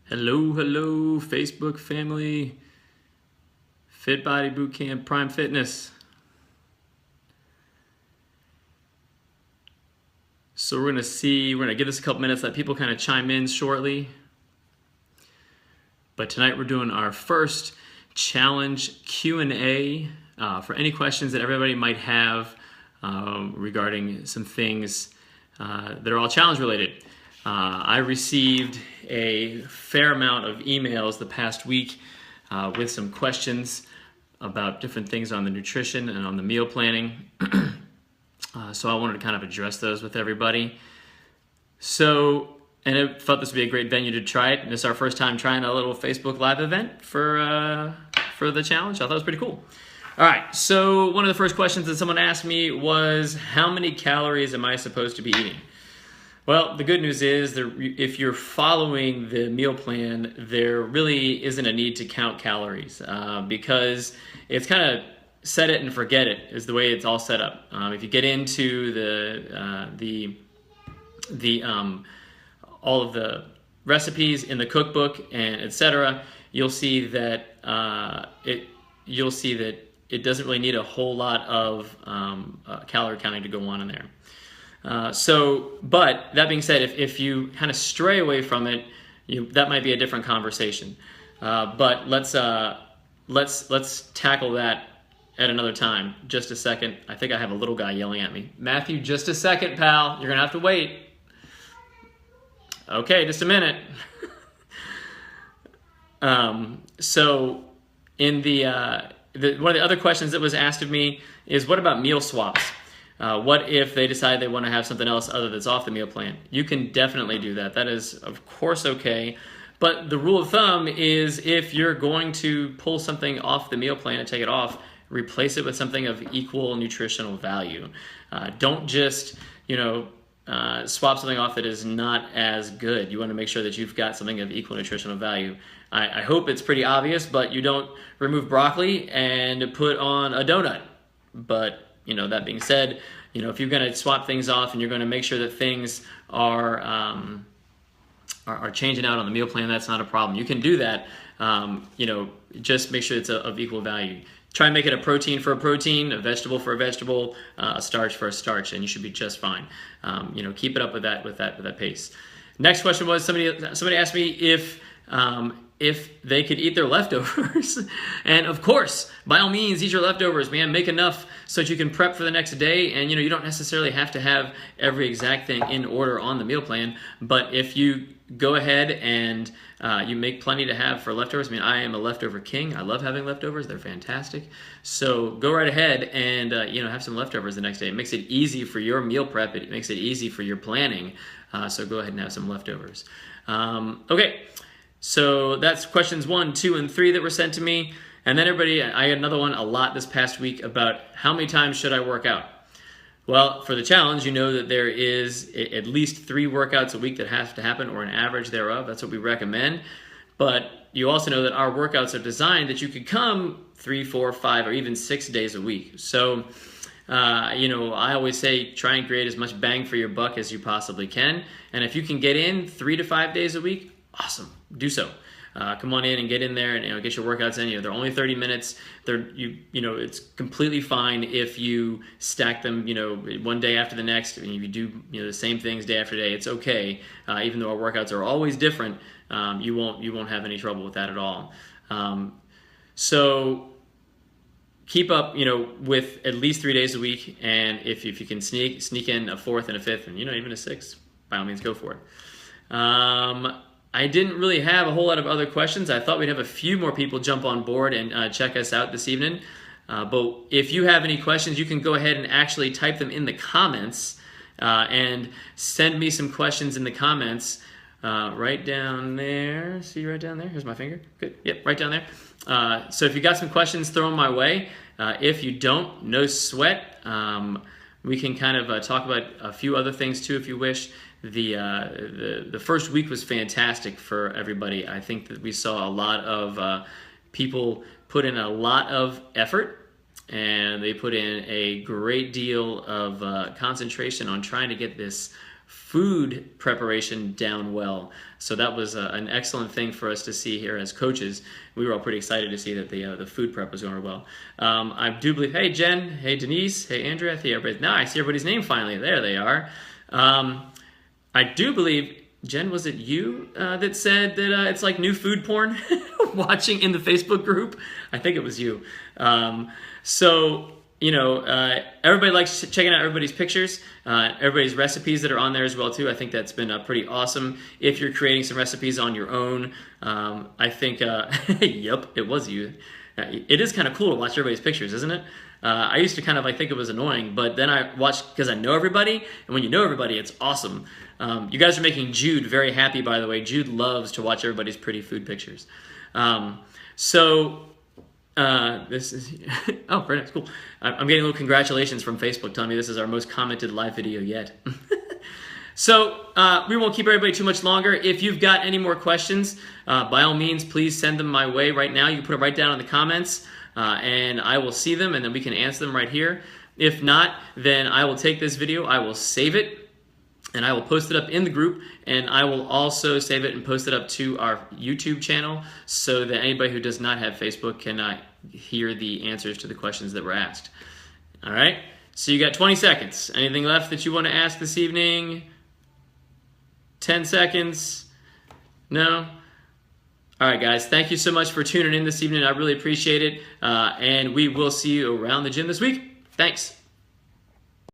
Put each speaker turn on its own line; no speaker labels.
Hello, hello, Facebook family, Fit Body Bootcamp, Prime Fitness. So we're gonna give this a couple minutes, let people kind of chime in shortly. But tonight we're doing our first challenge Q&A for any questions that everybody might have regarding some things that are all challenge related. I received a fair amount of emails the past week with some questions about different things on the nutrition and on the meal planning. So I wanted to kind of address those with everybody. And I thought this would be a great venue to try it. And this is our first time trying a little Facebook Live event for the challenge. I thought it was pretty cool. All right, so one of the first questions that someone asked me was, how many calories am I supposed to be eating? Well, the good news is that if you're following the meal plan, there really isn't a need to count calories because it's kind of set it and forget it is the way it's all set up. If you get into all of the recipes in the cookbook and etc., you'll see that it doesn't really need a whole lot of calorie counting to go on in there. But that being said, if you kind of stray away from it, that might be a different conversation. But let's tackle that at another time. Just a second. I think I have a little guy yelling at me. Matthew, just a second, pal. You're gonna have to wait. Okay, just a minute. So in one of the other questions that was asked of me is, what about meal swaps? What if they decide they want to have something else other that's off the meal plan? You can definitely do that. That is, of course, okay. But the rule of thumb is if you're going to pull something off the meal plan and take it off, replace it with something of equal nutritional value. Don't just, swap something off that is not as good. You want to make sure that you've got something of equal nutritional value. I hope it's pretty obvious, but you don't remove broccoli and put on a donut. But that being said, if you're going to swap things off and you're going to make sure that things are changing out on the meal plan, that's not a problem. You can do that. Just make sure it's of equal value. Try and make it a protein for a protein, a vegetable for a vegetable, a starch for a starch, and you should be just fine. Keep it up with that pace. Next question was, somebody asked me if they could eat their leftovers. And of course, by all means, eat your leftovers, man. Make enough so that you can prep for the next day. And you don't necessarily have to have every exact thing in order on the meal plan. But if you go ahead and you make plenty to have for leftovers, I am a leftover king. I love having leftovers. They're fantastic. So go right ahead and have some leftovers the next day. It makes it easy for your meal prep. It makes it easy for your planning. So go ahead and have some leftovers. Okay. So that's questions 1, 2, and 3 that were sent to me. And then I had another one a lot this past week about how many times should I work out? Well, for the challenge, that there is at least 3 workouts a week that have to happen, or an average thereof. That's what we recommend. But you also know that our workouts are designed that you could come 3, 4, 5, or even 6 days a week. So, I always say try and create as much bang for your buck as you possibly can. And if you can get in 3 to 5 days a week, awesome. Do so. Come on in and get in there and get your workouts in. They're only 30 minutes. It's completely fine if you stack them, one day after the next. If you do the same things day after day, it's okay. Even though our workouts are always different, you won't have any trouble with that at all. So keep up, with at least 3 days a week, and if you can sneak in a 4th and a 5th, and even a 6th, by all means, go for it. I didn't really have a whole lot of other questions. I thought we'd have a few more people jump on board and check us out this evening. But if you have any questions, you can go ahead and actually type them in the comments and send me some questions in the comments right down there. See right down there? Here's my finger. Good. Yep, right down there. So if you got some questions, throw them my way. If you don't, no sweat. We can kind of talk about a few other things too if you wish. The first week was fantastic for everybody. I think that we saw a lot of people put in a lot of effort, and they put in a great deal of concentration on trying to get this food preparation down well. So that was an excellent thing for us to see here as coaches. We were all pretty excited to see that the food prep was going well. I do believe, hey Jen, hey Denise, hey Andrea, I see everybody's, now I see everybody's name finally. There they are. I do believe, Jen, was it you that said that it's like new food porn watching in the Facebook group? I think it was you. So, you know, everybody likes checking out everybody's pictures, everybody's recipes that are on there as well too. I think that's been pretty awesome. If you're creating some recipes on your own, I think, yep, it was you. It is kind of cool to watch everybody's pictures, isn't it? I used to kind of like think it was annoying, but then I watched because I know everybody, and when you know everybody, it's awesome. You guys are making Jude very happy, by the way. Jude loves to watch everybody's pretty food pictures. This is oh, very nice, cool. I'm getting a little congratulations from Facebook telling me this is our most commented live video yet. So we won't keep everybody too much longer. If you've got any more questions, by all means, please send them my way right now. You can put it right down in the comments, and I will see them, and then we can answer them right here. If not, then I will take this video, I will save it, and I will post it up in the group, and I will also save it and post it up to our YouTube channel so that anybody who does not have Facebook can hear the answers to the questions that were asked. All right? So you got 20 seconds. Anything left that you want to ask this evening? 10 seconds? No? All right, guys. Thank you so much for tuning in this evening. I really appreciate it. And we will see you around the gym this week. Thanks.